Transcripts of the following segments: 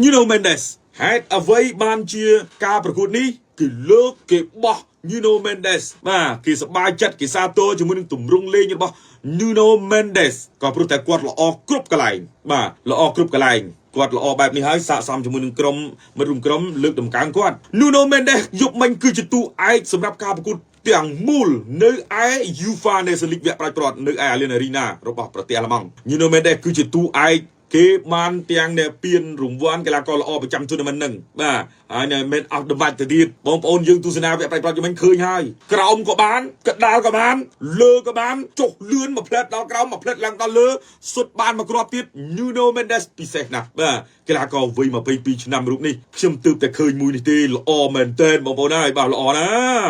Nuno Mendes ហេតុអ្វីបានជាការប្រកួតនេះគឺលើកគេបោះ Nuno Mendes បាទគេសប្បាយចិត្តគេសាទរជាមួយនឹងទម្រង់លេងរបស់ Nuno Mendes ក៏ព្រោះតែគាត់ល្អគ្រប់កន្លែងបាទល្អគ្រប់កន្លែងគាត់ល្អបែបនេះហើយស័ក្តិសមជាមួយនឹងក្រុមមិត្តរួមក្រុមលើកតម្កើងគាត់ Nuno Mendes យប់មិញគឺជាតួឯកសម្រាប់ការប្រកួតទាំងមូលនៅឯ UEFA Nations League វគ្គប្រាច់ប្រត់នៅឯ Allianz Arena របស់ប្រទេសអាល្លឺម៉ង់ Nuno Mendes គឺជាតួឯកគេបានទាំងអ្នកពានរង្វាន់កីឡាករល្អប្រចាំទូនាមិនហ្នឹងបាទហើយនៅមិនអស់ដំបាច់ទៅទៀតបងប្អូនយើងទស្សនាវគ្គប្រាច់ប្រាត់យើងមិនឃើញហើយក្រោមក៏បានកដាលក៏បានលើក៏បានចុះលឿនមួយផ្លែតដល់ក្រោមមួយផ្លែតឡើងដល់លើសុទ្ធបានមកគ្រាប់ទៀត Nuno Mendes ពិសេសណាស់បាទកីឡាករវ័យ22ឆ្នាំរូបនេះខ្ញុំទើបតែឃើញមួយនេះទេល្អមែនទែនបងប្អូនហើយបាទល្អណាស់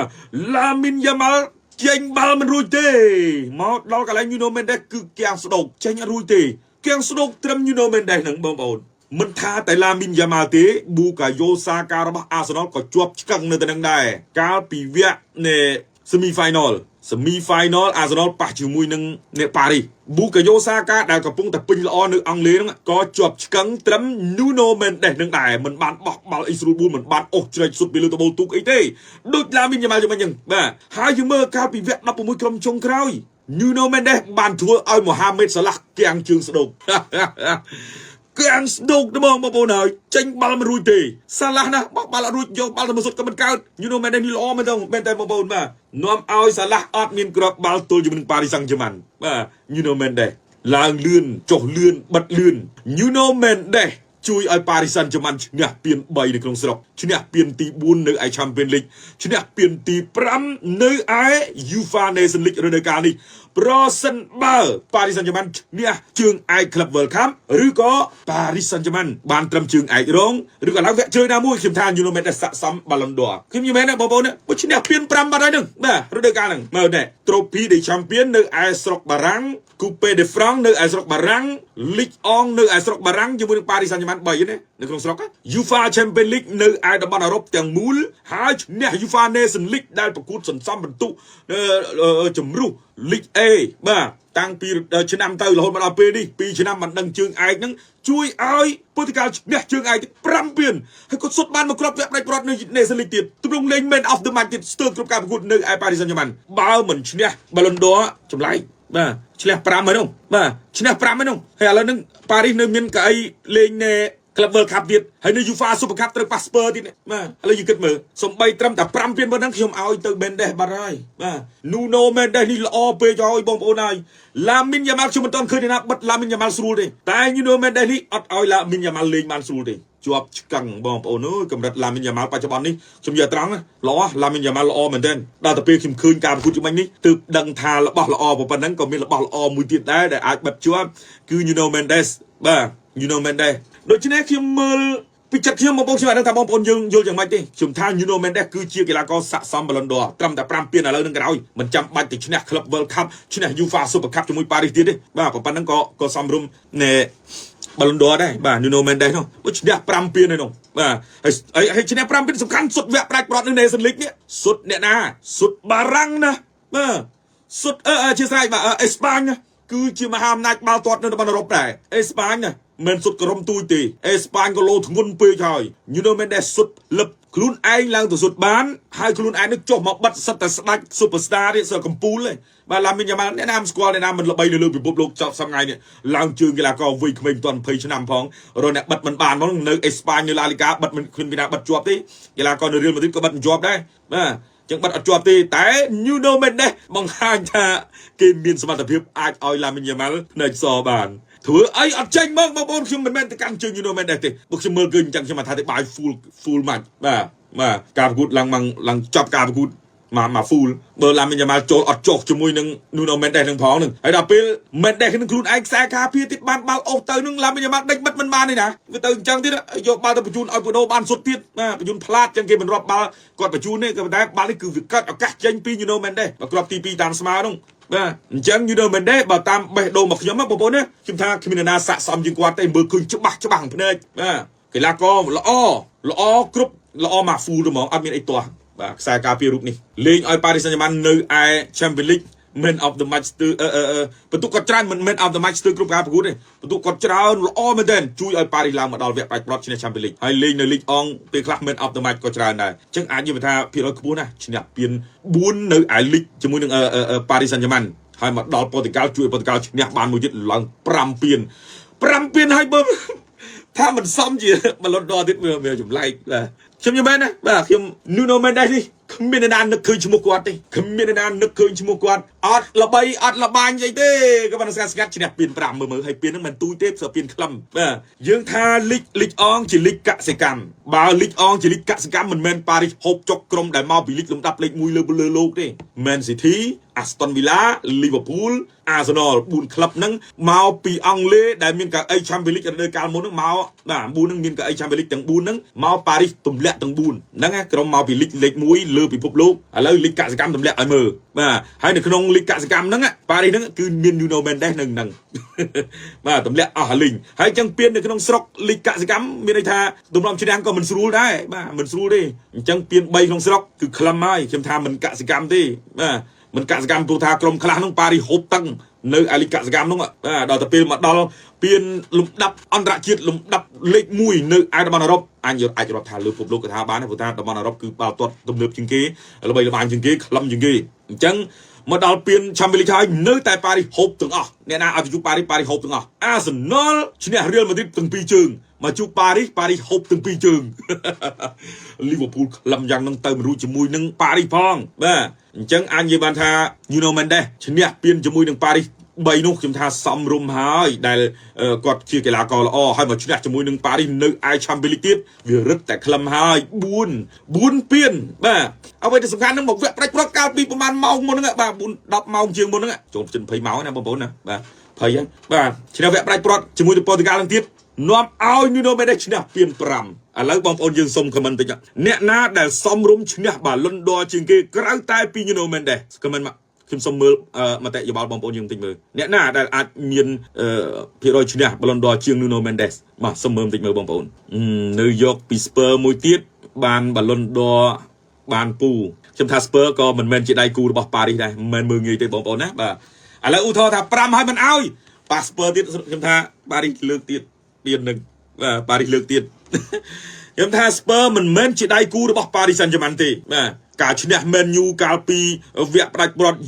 Lamine Yamal ចេញបាល់មិនរួចទេមកដល់កន្លែង Nuno Mendes គឺគាំងស្ដោកចេញអត់រួចទេគាំងស្ដោកត្រឹម Nuno Mendes ហ្នឹងបងប្អូនមិនថាតែ Lamine Yamal ទេ Bukayo Saka របស់ Arsenal ក៏ជាប់ឆ្កឹងនៅទៅនឹងដែរកាលពីវគ្គនៃ semi final Arsenal ប៉ះជាមួយនឹងអ្នកប៉ារីស Bukayo Saka ដែលកំពុងតែពេញល្អនៅអង់គ្លេសហ្នឹងក៏ជាប់ឆ្កឹងត្រឹម Nuno Mendes នឹងដែរមិនបានបោះបាល់អីស្រួលបួលមិនបានអូសជ្រែកសុទ្ធពីលើតបូលទូកអីទេដូច Lamine Yamal យ៉ាងហ្នឹងបាទហើយយើងមើលកាលពីវគ្គ16ក្រុមចុងក្រោយNuno Mendes បានធ្វើឲ្យ Mohamed Salah គាំងជើងស្ដោកគាំងស្ដោកទៅបងប្អូនហើយចេញបាល់មិនរួចទេ Salah ណាបោះបាល់អត់រួចយកបាល់ទៅមកសុទ្ធក៏មិនកើត Nuno Mendes នេះល្អមែនទេមែនតែបងប្អូនបាទនាំឲ្យ Salah អត់មានគ្រាប់បាល់ទល់ជាមួយនឹង Paris Saint-Germain បាទ Nuno Mendes ឡើងលឿនចុះលឿនបិទលឿន Nuno Mendes ជួយឲ្យ Paris Saint-Germain ឈ្នះពាន3នៅក្នុងស្រុកឈ្នះពានទី4នៅឯ Champions League ឈ្នះពានទី5នៅឯ UEFA Nations League រដូវកាលនេះប្រសិនបើ Paris Saint-Germain ឈ្នះជើងឯក Club World Cup ឬក៏ Paris Saint-Germain បានត្រឹមជើងឯករងឬក៏ឡើងវគ្គជើងណាមួយខ្ញុំថា Nuno Mendes ស័ក្តិសម Ballon d'Or ខ្ញុំនិយាយមែនណាបងប្អូនបើឈ្នះពាន5បាត់ហើយហ្នឹងបាទរដូវកាលហ្នឹងមើលណែ Trophy des Champions នៅឯស្រុកបារាំង Coupe de France នៅឯស្រុកបារាំង Ligue 1នៅឯស្រុកបារាំងជាមួយនឹង Paris Saint-Germain 3ណានៅក្នុងស្រុក UEFA Champions League នៅឯតំបន់អឺរ៉ុបទាំងមូលហើយឈ្នះ UEFA Nations League ដែលប្រកួតសន្សំបន្ទុកជំរុះ League A បាទតាំងពីឆ្នាំទៅរហូតមកដល់ពេលនេះ2ឆ្នាំមិនដឹងជើងឯកហ្នឹងជួយឲ្យពុទ្ធកាលឈ្នះជើងឯក5ពានហើយគាត់សុទ្ធបានមកគ្រាប់វគ្គផ្ដាច់ប្រត់នៅ Nations League ទៀតទម្រង់លេង Man of the Match ទៀតស្ទើរគ្រប់ការប្រកួតនៅឯ Paris Saint-Germain បើមិនឈ្នះ Ballon d'Or ចម្លែកបាទឈ្នះ5ហើយនោះបាទឈ្នះ5ហើយនោះហើយឥឡូវហ្នឹងប៉ារីសនៅមានកៅអីលេងនៅ Club World Cup ទៀតហើយនៅ UEFA Super Cup ត្រូវប៉ះ Spurs ទៀតបាទឥឡូវយើងគិតមើលសំបីត្រឹមតែ5ពានប៉ុណ្ណឹងខ្ញុំឲ្យទៅ Mendes បាត់ហើយបាទ Nuno Mendes នេះល្អពេកហើយបងប្អូនហើយ Lamine Yamal ខ្ញុំមិនទាន់ឃើញទេណាបិទ Lamine Yamal ស្រួលទេតែ Nuno Mendes នេះអត់ឲ្យ Lamine Yamal លេងបានស្រួលទេជាប់ឆ្កឹងបងប្អូនអើយកម្រិត Lamine Yamal បច្ចុប្បន្ននេះខ្ញុំនិយាយត្រង់ល្អ Lamine Yamal ល្អមែនទែនដល់ទៅពេលខ្ញុំឃើញការប្រកួតជាមួយនេះទើបដឹងថារបស់ល្អប៉ុណ្ណឹងក៏មានរបស់ល្អមួយទៀតដែរដែលអាចបិទជាប់គឺ Nuno Mendes បាទ Nuno Mendes ដូច្នេះខ្ញុំមើលពីចិត្តខ្ញុំបងប្អូនខ្ញុំអត់ដឹងថាបងប្អូនយើងយល់យ៉ាងម៉េចទេខ្ញុំថា Nuno Mendes គឺជាកីឡាករស័ក្តិសម Ballon d'Or ត្រឹមតែ5ពានឥឡូវនឹងក្រោយមិនចាំបាច់ទៅឈ្នះ Club World Cup ឈ្នះ UEFA Super Cup ជាមួយ Paris ទៀតទេបាទប៉ុណ្ណឹងក៏សំរុំណែ Ballon d'Or ដែរបាទ Nuno Mendes នោះបើឈ្នះ5ពានហើយនោះបាទហើយឈ្នះ5ពានសំខាន់សុទ្ធវគ្គផ្ដាច់ប្រត់នៅ Nations League នេះសុទ្ធអ្នកណាសុទ្ធបារាំងណាបាទសុទ្ធជាស្រ័យបាទអេស្ប៉ាញណាគឺជាមហាអំណាចបាល់ទាត់នៅតំបន់អឺរ៉ុបដែរអេស្ប៉ាញណាមិនសុទ្ធក្រុមទូចទេអេស្ប៉ាញក៏លោធ្ងន់ពេកហើយ Nuno Mendes សុទ្ធលឹបខ្លួនឯងឡើងទៅសុទ្ធបានហើយខ្លួនឯងនឹងចុះមកបិទសិតតែស្ដាច់ Superstar នេះសើកំពូលទេបាទ Lamine Yamal អ្នកណាមិនស្គាល់អ្នកណាមិនល្បីនៅលើពិភពលោកចប់សប្តាហ៍នេះឡើងជើងកីឡាករវ័យក្មេងមិនទាន់20ឆ្នាំផងរកអ្នកបិទមិនបានផងនៅអេស្ប៉ាញនៅ La Liga បិទមិនគ្មានពីណាបិទជាប់ទេកីឡាករនៅ Real Madrid ក៏បិទមិនជាប់ដែរបាទចឹងបាត់អត់ជាប់ទេតែ Nuno Mendes បង្ហាញថាគេមានសមត្ថភាពអាចឲ្យ Lamine Yamal ផ្នែកសបានធ្វើអីអត់ចេញមកបងប្អូនខ្ញុំមិនមែនទៅកាន់ជើង Nuno Mendes ទេបើខ្ញុំមើលឃើញអញ្ចឹងខ្ញុំថាទេបាយ full match បាទការប្រកួតឡើងចប់ការប្រកួតមក full បើ Lamine Yamal ចូលអត់ចុះជាមួយនឹង Nuno Mendes នឹងផងនឹងហើយដល់ពេល Mendes នឹងខ្លួនឯងខ្សែការពារទៀតបានបាល់អូសទៅនឹង Lamine Yamal ដេញបិទមិនបានទេណាវាទៅអញ្ចឹងទៀតយកបាល់ទៅបញ្ជូនឲ្យបូដូបានសុទ្ធទៀតបាទបញ្ជូនផ្លាតចឹងគេមិនរាប់បាល់គាត់បញ្ជូនទេក៏តែបាល់នេះគឺវាកាត់ឱកាសចេញពី Nuno Mendes បើគ្រាប់ទី2តាមស្មើនោះបាទអញ្ចឹង Nuno Mendes បើតាមបេះដូងរបស់ខ្ញុំបងប្អូនណាខ្ញុំថាគ្មាននរណាស័ក្តិសមជាងគាត់ទេមើលឃើញច្បាស់ភ្នែកបាទកីឡាករល្អគ្រប់ល្អមក full ទៅហ្មងអត់មានអីទាស់បាទខ្សែការពាររូបនេះលេងឲ្យ Paris Saint-Germain នៅឯ Champions League man of the match ស្ទើរបន្ទុកគាត់ច្រើនមិន man of the match ស្ទើរគ្រប់ការប្រកួតទេបន្ទុកគាត់ច្រើនល្អមែនទែនជួយឲ្យប៉ារីសឡើងមកដល់វគ្គប្រាច់ប្រត់ឈ្នះ Champions League ហើយលេងនៅ League អង់ពេលខ្លះ man of the match ក៏ច្រើនដែរអញ្ចឹងអាចនិយាយថាភាគរយខ្ពស់ណាស់ឈ្នះពាន4នៅឯ League ជាមួយនឹង Paris Saint-Germain ហើយមកដល់ Portugal ជួយ Portugal ឈ្នះបានមួយទៀតឡើង5ពានហើយបើថាមិនសមជាបលុនដរទៀតវាចម្លែកបាទខ្ញុំយល់មែនណាបាទខ្ញុំ Nuno Mendes នេះគ្មានអ្នកណានឹកឃើញឈ្មោះគាត់ទេគ្មានអ្នកណានឹកឃើញឈ្មោះគាត់អត់ល្បីអត់ល្បាញអីទេក៏បានស្ងាត់ឈ្នះពាន5មើលហើយពានហ្នឹងមិនទូចទេពានខ្លឹមបាទយើងថាលីកអង់ជាលីកកសិកម្មបើលីកអង់ជាលីកកសិកម្មមិនមែនប៉ារីសហូបចុកក្រុមដែលមកពីលីកលំដាប់លេខ1លើលោកទេ Man City Aston Villa Liverpool Arsenal 4ក្លឹបហ្នឹងមកពីអង់គ្លេសដែលមានកៅអី Champions League រដូវកាលមុនហ្នឹងមកបាទ9ហ្នឹងមានកៅអី Champions League ទាំង4ហ្នឹងមកប៉ារីសទម្លាក់ទាំង4ហ្នឹងក្រុមមកពីលីកលេខ1លើពិភពលោកឥឡូវលីកកសិកម្មទម្លាក់ឲ្យមើលបាទហើយនៅក្នុងលីកកសិកម្មហ្នឹងប៉ារីសហ្នឹងគឺមាន Nuno Mendes នៅហ្នឹងបាទទម្លាក់អស់លីងហើយចឹងពាននៅក្នុងស្រុកលីកកសិកម្មមានន័យថាទម្រាំឈ្នះក៏មិនស្រួលដែរបាទមិនស្រួលទេអញ្ចឹងពាន3ក្នុងស្រុកគឺខ្លឹមហើយខ្ញុំថាមិនកសិកម្មទេបាទមិនកសិកម្មព្រោះថាក្រុមខ្លះហ្នឹងប៉ារីសហូបតឹងនៅអាលីកកសិកម្មហ្នឹងបាទដល់ទៅពេលមកដល់ពានលំដាប់អន្តរជាតិលំដាប់លេខ1នៅឯតំបន់អឺរ៉ុបអាចរាប់ថាលើពិភពលោកក៏ថាបានដែរព្រោះថាតំបន់អឺរ៉ុបគឺបាល់ទាត់ទំនើបជាងគេល្បីល្បាញជាងគេខ្លឹមជាងគេអញ្ចឹងមកដល់ពាន Champions League ហើយនៅតែប៉ារីសហូបទាំងអស់អ្នកណាឲ្យទៅជួបប៉ារីហូបទាំងអស់ Arsenal ឈ្នះ Real Madrid ទាំង2ជើងមកជួបប៉ារីសហូបទាំង2ជើង Liverpool ខ្លឹមយ៉ាងហ្នឹងទៅមិនរួចជាមួយនឹងប៉ារីសផងបាទអញ្ចឹងអាចនិយាយបានថា Nuno Mendes ឈ្នះពានជាមួយនឹងប៉ារីស3នោះខ្ញុំថាសមរម្យហើយដែលគាត់ជាកីឡាករល្អហើយមកឈ្នះជាមួយនឹងប៉ារីសនៅឯ Champions League ទៀតវារឹតតែខ្លឹមហើយ4ពានបាទអ្វីដែលសំខាន់ហ្នឹងមកវគ្គប្រាច់ប្រត់កាលពីប្រហែលម៉ោងមុនហ្នឹងបាទ10ម៉ោងជាងមុនហ្នឹងចូលជិត20ម៉ោងណាបងប្អូនណាបាទ20ហ្នឹងបាទឈ្នះវគ្គប្រាច់ប្រត់ជាមួយនឹង Portugal ហ្នឹងទៀតនាំឲ្យ Nuno Mendes ឈ្នះពាន5ឥឡូវបងប្អូនយើងសុំខមមិនតិចអ្នកណាដែលសមរម្យឈ្នះបាល់ុនដរជាងគេក្រៅតែពី Nuno Mendes ខមមិនមកខ្ញុំសូមមើលមតិយោបល់បងប្អូនយើងបន្តិចមើលអ្នកណាដែលអាចមានភាគរយឈ្នះបាល់ុនដរជាង Nuno Mendes បាទសូមមើលបន្តិចមើលបងប្អូននៅយកពី Spurs មួយទៀតបានបាល់ុនដរបានពូខ្ញុំថា Spurs ក៏មិនមែនជាដៃគូរបស់ប៉ារីសដែរមិនមែនមើលងាយទេបងប្អូនណាបាទឥឡូវឧទាហរណ៍ថា5ហើយមិនអោយប៉ា Spurs ទៀតខ្ញុំថាប៉ារីសលើកទៀតពាននឹងប៉ារីសលើកទៀតខ្ញុំថា Spurs មិនមែនជាដៃគូរបស់ Paris Saint-Germain ទេបាទការឈ្នះ Man U កាលពីវគ្គផ្ដាច់ព្រាត់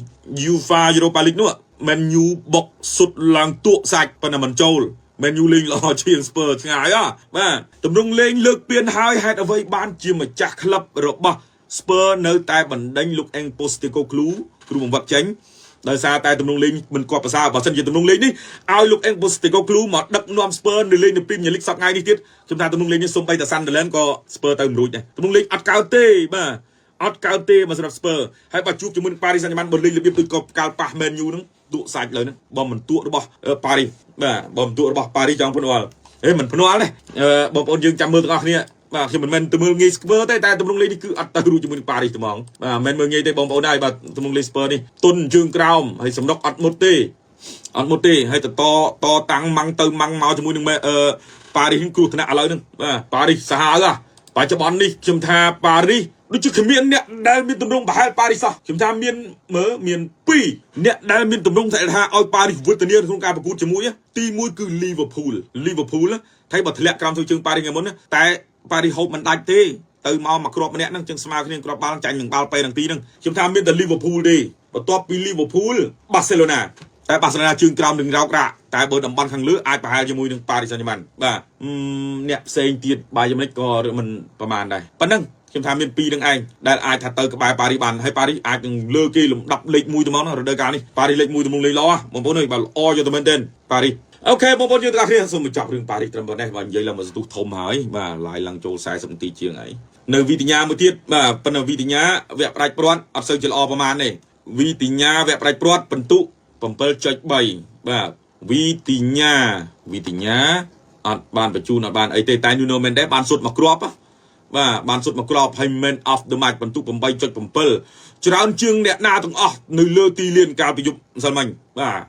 UEFA Europa League នោះ Man U បុកសុទ្ធឡើងទក់សាច់ប៉ុន្តែមិនចូល Man U លេងល្អជាង Spurs ឆ្ងាយបាទទម្រង់លេងលើកពានហើយហេតុអ្វីបានជាម្ចាស់ក្លឹបរបស់ Spurs នៅតែបណ្ដេញលោក Postecoglou គ្រូបង្វឹកចេញដោយសារតែទម្រង់លេងមិនគាត់ប្រសើរបើសិនជាទម្រង់លេងនេះឲ្យលោក Postecoglou មកដឹកនាំ Spurs នៅលេងនៅ Premier League សប្តាហ៍នេះទៀតខ្ញុំថាទម្រង់លេងនេះសូម្បីតែ Sunderland ក៏ Spurs ទៅមិនរួចដែរទម្រង់លេងអត់កើតទេបាទអត់កើតទេមកសម្រាប់ Spurs ហើយបើជួបជាមួយនឹង Paris Saint-Germain បើលេងរបៀបដូចក៏កាលប៉ះ Man U ហ្នឹងទក់សាច់លើហ្នឹងបើមិនទក់របស់ Paris បាទបើមិនទក់របស់ Paris ចង់ភ្នាល់មិនភ្នាល់ទេបងប្អូនយើងចាំមើលទាំងអស់គ្នាបាទខ្ញុំមិនមែនទៅមើលងាយ Spurs ទេតែទម្រង់លេងនេះគឺអត់ទៅរួចជាមួយនឹង Paris ហ្មងបាទមិនមែនមើលងាយទេបងប្អូនហើយបាទទម្រង់លេង Spurs នេះទុនជើងក្រោមហើយសំណុកអត់មុតទេហើយតតាំងម៉ាំងទៅម៉ាំងមកជាមួយនឹងParis នេះគ្រោះថ្នាក់ឥឡូវហ្នឹងបាទ Paris សាហាវបច្ចុប្បន្ននេះខ្ញុំថា Parisដូចជាគ្មានអ្នកដែលមានទម្រង់ប្រហែលប៉ារីសខ្ញុំថាមាន2អ្នកដែលមានទម្រង់ថាឲ្យប៉ារីសវេទនាក្នុងការប្រកួតជាមួយទី1គឺ Liverpool ថៃបើធ្លាក់ក្រោមធ្វើជើងប៉ារីសថ្ងៃមុនតែប៉ារីសហូបមិនដាច់ទេទៅមកគ្រាប់ម្នាក់ហ្នឹងជើងស្មើគ្នាគ្រាប់បាល់ចាញ់នឹងបាល់ពេលទាំងពីរហ្នឹងខ្ញុំថាមានតែ Liverpool ទេបន្ទាប់ពី Liverpool Barcelona តែ Barcelona ជើងក្រោមនឹងរោករ៉ាតែបើតំបន់ខាងលើអាចប្រហែលជាមួយនឹង Paris Saint-Germain បាទអ្នកផ្សេងទៀតបាយមិនក៏មិនប្រហែលដែរប៉ុណ្ណឹងខ្ញុំថាមាន2នឹងឯងដែលអាចថាទៅក្បែរប៉ារីសបានហើយប៉ារីសអាចនឹងលើគេលំដាប់លេខ1ទៅមករដូវកាលនេះប៉ារីសលេខ1ទៅមុខលេខល្អបងប្អូនអើយបាទល្អយកទៅមែនទែនប៉ារីសអូខេបងប្អូនយើងទាំងអស់គ្នាសូមបញ្ចប់រឿងប៉ារីសត្រឹមប៉ុណ្ណេះបាទនិយាយឡើងមកសន្ទុះធំហើយបាទឡាយឡើងចូល40នាទីជាងហើយនៅវីតិញ្ញាមួយទៀតបាទប៉ុន្តែវីតិញ្ញាវគ្គផ្ដាច់ព្រាត់អត់សូវជាល្អប្រហែលទេវីតិញ្ញាវគ្គផ្ដាច់ព្រាត់បន្ទុក 7.3 បាទវីតិញ្ញាអត់បានបញ្ជូនអត់បានអីទេតែ Nuno Mendes បានសុទ្ធមកគ្រាប់បាទបានសុទ្ធមកគ្រាប់ហើយ Man of the match បន្ទុក 8.7 ច្រើនជាងអ្នកណាទាំងអស់នៅលើទីលានកាលពីយប់ម្សិលមិញបាទ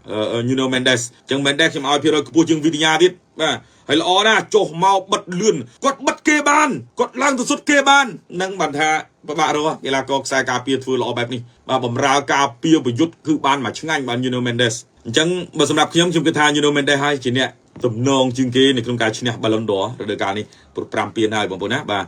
Nuno Mendes ចឹង Mendes ខ្ញុំឲ្យភាគរយខ្ពស់ជាងវីតិញ្ញាទៀត បាទហើយល្អណាស់ចុះមកបិទលឿនគាត់បិទគេបានគាត់ឡើងទៅសុទ្ធគេបាននឹងបានថាពិបាករកកីឡាករខ្សែការពារធ្វើល្អបែបនេះបាទបំរើការពារប្រយុទ្ធគឺបានមកឆ្ងាញ់បាន Nuno Mendes អញ្ចឹងបើសម្រាប់ខ្ញុំគិតថា Nuno Mendes ហើយជាអ្នកទំនងជាងគេនៅក្នុងការឈ្នះ Ballon d'Or រដូវកាលនេះព្រោះ5ពានហើយបងប្អូនណាបាទ